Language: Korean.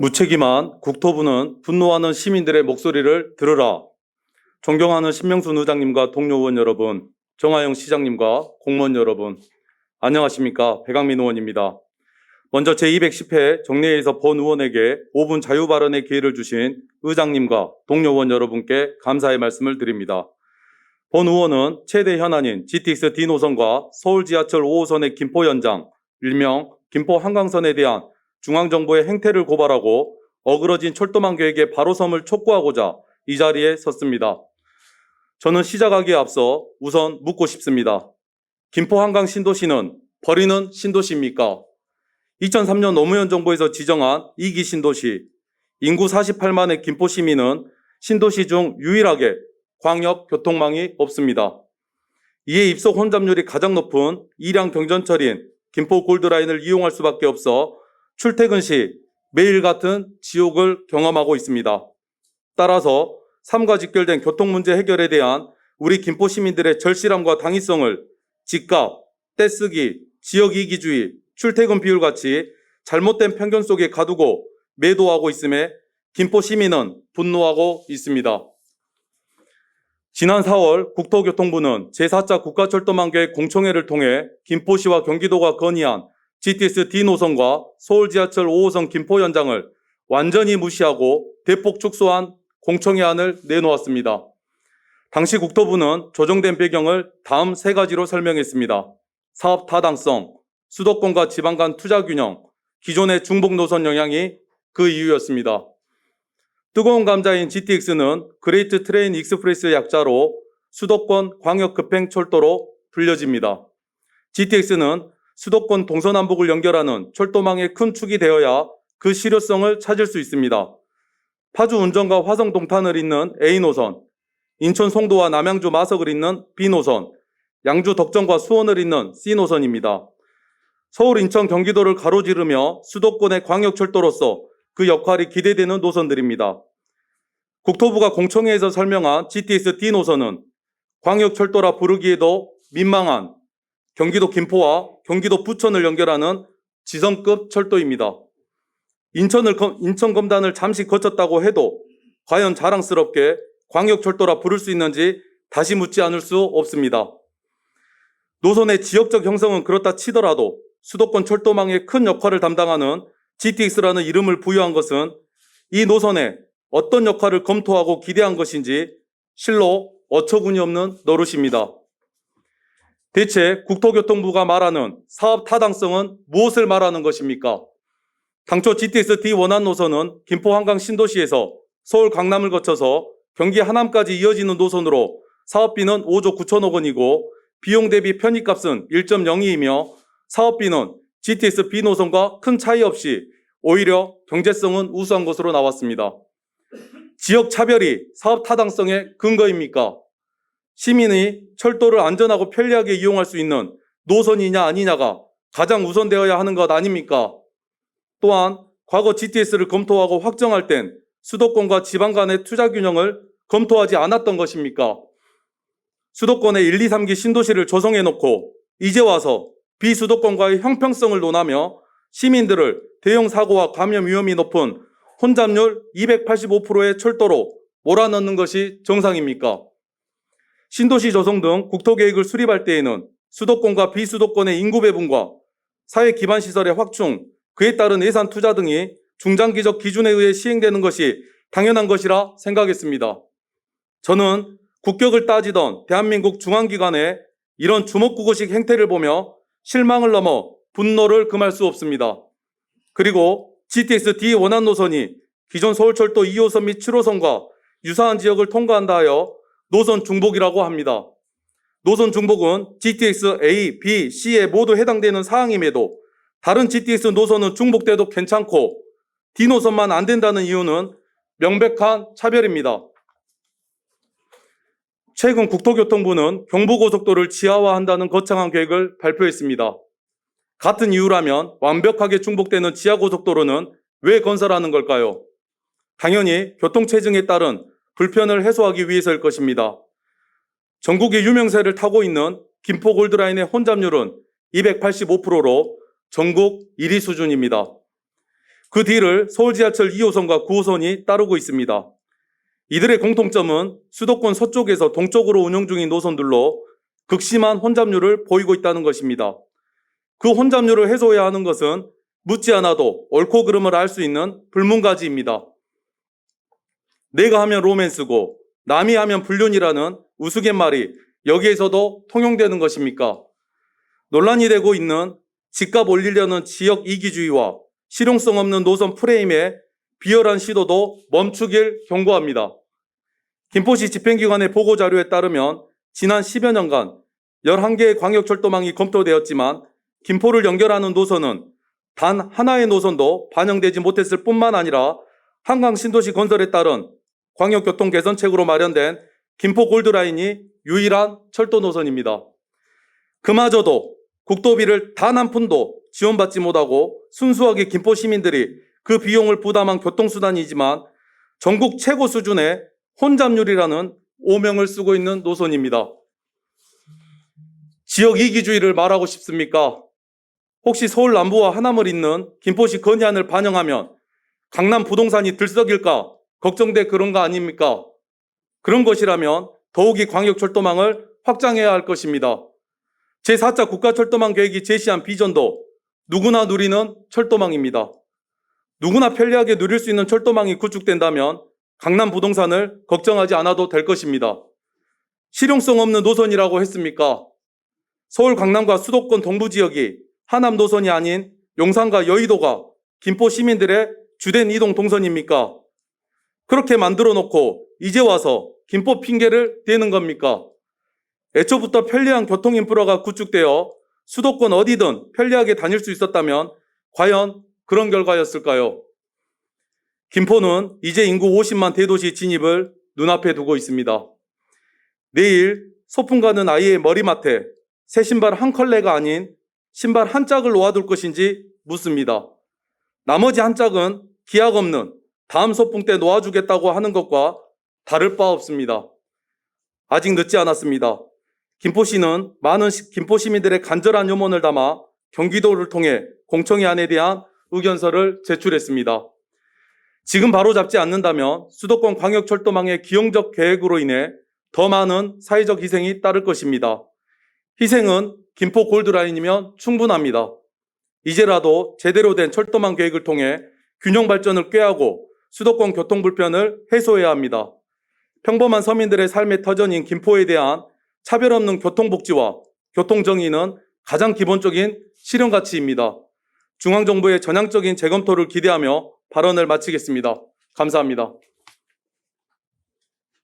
무책임한 국토부는 분노하는 시민들의 목소리를 들으라. 존경하는 신명순 의장님과 동료 의원 여러분, 정하영 시장님과 공무원 여러분, 안녕하십니까? 배강민 의원입니다. 먼저 제210회 정례회에서 본 의원에게 5분 자유 발언의 기회를 주신 의장님과 동료 의원 여러분께 감사의 말씀을 드립니다. 본 의원은 최대 현안인 GTX D 노선과 서울 지하철 5호선의 김포 연장, 일명 김포 한강선에 대한 중앙정부의 행태를 고발하고 어그러진 철도망 계획의 바로섬을 촉구하고자 이 자리에 섰습니다. 저는 시작하기에 앞서 우선 묻고 싶습니다. 김포 한강 신도시는 버리는 신도시입니까? 2003년 노무현 정부에서 지정한 2기 신도시, 인구 48만의 김포 시민은 신도시 중 유일하게 광역 교통망이 없습니다. 이에 입속 혼잡률이 가장 높은 일양 경전철인 김포 골드라인을 이용할 수밖에 없어 출퇴근 시 매일 같은 지옥을 경험하고 있습니다. 따라서 삶과 직결된 교통 문제 해결에 대한 우리 김포 시민들의 절실함과 당위성을 집값, 떼쓰기, 지역이기주의, 출퇴근 비율 같이 잘못된 편견 속에 가두고 매도하고 있음에 김포 시민은 분노하고 있습니다. 지난 4월 국토교통부는 제4차 국가철도망 계획 공청회를 통해 김포시와 경기도가 건의한 GTX D 노선과 서울 지하철 5호선 김포 연장을 완전히 무시하고 대폭 축소한 공청회안을 내놓았습니다. 당시 국토부는 조정된 배경을 다음 세 가지로 설명했습니다. 사업 타당성, 수도권과 지방 간 투자 균형, 기존의 중복 노선 영향이 그 이유였습니다. 뜨거운 감자인 GTX는 그레이트 트레인 익스프레스의 약자로 수도권 광역급행철도로 불려집니다. GTX는 수도권 동서남북을 연결하는 철도망의 큰 축이 되어야 그 실효성을 찾을 수 있습니다. 파주 운정과 화성 동탄을 잇는 A노선, 인천 송도와 남양주 마석을 잇는 B노선, 양주 덕정과 수원을 잇는 C노선입니다. 서울, 인천, 경기도를 가로지르며 수도권의 광역철도로서 그 역할이 기대되는 노선들입니다. 국토부가 공청회에서 설명한 GTX D 노선은 광역철도라 부르기에도 민망한 경기도 김포와 경기도 부천을 연결하는 지성급 철도입니다. 인천 검단을 잠시 거쳤다고 해도 과연 자랑스럽게 광역철도라 부를 수 있는지 다시 묻지 않을 수 없습니다. 노선의 지역적 형성은 그렇다 치더라도 수도권 철도망의 큰 역할을 담당하는 GTX라는 이름을 부여한 것은 이 노선에 어떤 역할을 검토하고 기대한 것인지 실로 어처구니 없는 노릇입니다. 대체 국토교통부가 말하는 사업 타당성은 무엇을 말하는 것입니까? 당초 GTX D 원안 노선은 김포 한강 신도시에서 서울 강남을 거쳐서 경기 하남까지 이어지는 노선으로 사업비는 5조 9천억 원이고 비용 대비 편의값은 1.02이며 사업비는 GTX B 노선과 큰 차이 없이 오히려 경제성은 우수한 것으로 나왔습니다. 지역 차별이 사업 타당성의 근거입니까? 시민이 철도를 안전하고 편리하게 이용할 수 있는 노선이냐 아니냐가 가장 우선되어야 하는 것 아닙니까? 또한 과거 GTX를 검토하고 확정할 땐 수도권과 지방 간의 투자 균형을 검토하지 않았던 것입니까? 수도권의 1, 2, 3기 신도시를 조성해놓고 이제 와서 비수도권과의 형평성을 논하며 시민들을 대형 사고와 감염 위험이 높은 혼잡률 285%의 철도로 몰아넣는 것이 정상입니까? 신도시 조성 등 국토계획을 수립할 때에는 수도권과 비수도권의 인구 배분과 사회 기반 시설의 확충, 그에 따른 예산 투자 등이 중장기적 기준에 의해 시행되는 것이 당연한 것이라 생각했습니다. 저는 국격을 따지던 대한민국 중앙기관의 이런 주먹구구식 행태를 보며 실망을 넘어 분노를 금할 수 없습니다. 그리고 GTX D 원안 노선이 기존 서울철도 2호선 및 7호선과 유사한 지역을 통과한다 하여 노선 중복이라고 합니다. 노선 중복은 GTX A, B, C에 모두 해당되는 사항임에도 다른 GTX 노선은 중복돼도 괜찮고 D 노선만 안 된다는 이유는 명백한 차별입니다. 최근 국토교통부는 경부고속도로를 지하화한다는 거창한 계획을 발표했습니다. 같은 이유라면 완벽하게 중복되는 지하고속도로는 왜 건설하는 걸까요? 당연히 교통체증에 따른 불편을 해소하기 위해서일 것입니다. 전국의 유명세를 타고 있는 김포 골드라인의 혼잡률은 285%로 전국 1위 수준입니다. 그 뒤를 서울지하철 2호선과 9호선이 따르고 있습니다. 이들의 공통점은 수도권 서쪽에서 동쪽으로 운영 중인 노선들로 극심한 혼잡률을 보이고 있다는 것입니다. 그 혼잡률을 해소해야 하는 것은 묻지 않아도 옳고 그름을 알 수 있는 불문가지입니다. 내가 하면 로맨스고 남이 하면 불륜이라는 우스갯말이 여기에서도 통용되는 것입니까? 논란이 되고 있는 집값 올리려는 지역 이기주의와 실용성 없는 노선 프레임의 비열한 시도도 멈추길 경고합니다. 김포시 집행기관의 보고자료에 따르면 지난 10여 년간 11개의 광역철도망이 검토되었지만 김포를 연결하는 노선은 단 하나의 노선도 반영되지 못했을 뿐만 아니라 한강 신도시 건설에 따른 광역교통 개선책으로 마련된 김포 골드라인이 유일한 철도 노선입니다. 그마저도 국도비를 단 한 푼도 지원받지 못하고 순수하게 김포 시민들이 그 비용을 부담한 교통수단이지만 전국 최고 수준의 혼잡률이라는 오명을 쓰고 있는 노선입니다. 지역 이기주의를 말하고 싶습니까? 혹시 서울 남부와 하남을 잇는 김포시 건의안을 반영하면 강남 부동산이 들썩일까 걱정돼 그런 거 아닙니까? 그런 것이라면 더욱이 광역철도망을 확장해야 할 것입니다. 제4차 국가철도망 계획이 제시한 비전도 누구나 누리는 철도망입니다. 누구나 편리하게 누릴 수 있는 철도망이 구축된다면 강남 부동산을 걱정하지 않아도 될 것입니다. 실용성 없는 노선이라고 했습니까? 서울 강남과 수도권 동부 지역이 하남 노선이 아닌 용산과 여의도가 김포 시민들의 주된 이동 동선입니까? 그렇게 만들어 놓고 이제 와서 김포 핑계를 대는 겁니까? 애초부터 편리한 교통 인프라가 구축되어 수도권 어디든 편리하게 다닐 수 있었다면 과연 그런 결과였을까요? 김포는 이제 인구 50만 대도시 진입을 눈앞에 두고 있습니다. 내일 소풍 가는 아이의 머리맡에 새 신발 한 컬레가 아닌 신발 한 짝을 놓아둘 것인지 묻습니다. 나머지 한 짝은 기약 없는 다음 소풍 때 놓아주겠다고 하는 것과 다를 바 없습니다. 아직 늦지 않았습니다. 김포시는 많은 김포 시민들의 간절한 염원을 담아 경기도를 통해 공청회안에 대한 의견서를 제출했습니다. 지금 바로 잡지 않는다면 수도권 광역철도망의 기형적 계획으로 인해 더 많은 사회적 희생이 따를 것입니다. 희생은 김포 골드라인이면 충분합니다. 이제라도 제대로 된 철도망 계획을 통해 균형 발전을 꾀하고 수도권 교통 불편을 해소해야 합니다. 평범한 서민들의 삶의 터전인 김포에 대한 차별 없는 교통복지와 교통정의는 가장 기본적인 실현가치입니다. 중앙정부의 전향적인 재검토를 기대하며 발언을 마치겠습니다. 감사합니다.